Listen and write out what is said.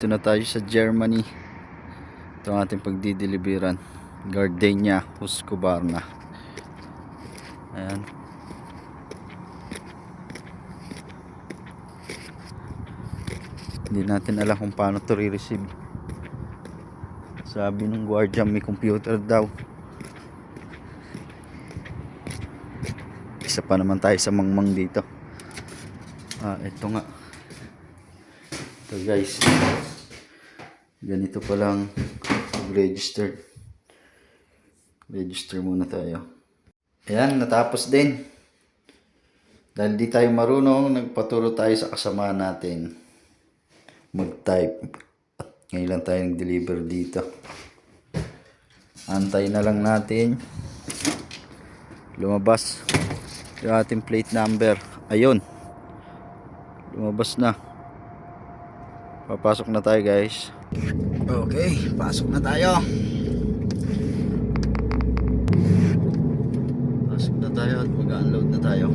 Ito na tayo sa Germany. Ito ang ating pagdideliveran. Gardenia Husqvarna. Ayan. Hindi natin alam kung paano ito re-receive. Sabi ng guardian may computer daw. Isa pa naman tayo sa mangmang dito. Ito nga. Ito guys. Ganito pa lang register muna tayo. Ayan, natapos din. Dahil di tayo marunong, nagpaturo tayo sa kasama natin mag-type. At ngayon lang tayo nag-deliver dito. Antay na lang natin lumabas yung ating plate number. Ayun, lumabas na. Papasok na tayo guys. Okay, pasok na tayo. Pasok na tayo at mag-unload na tayo.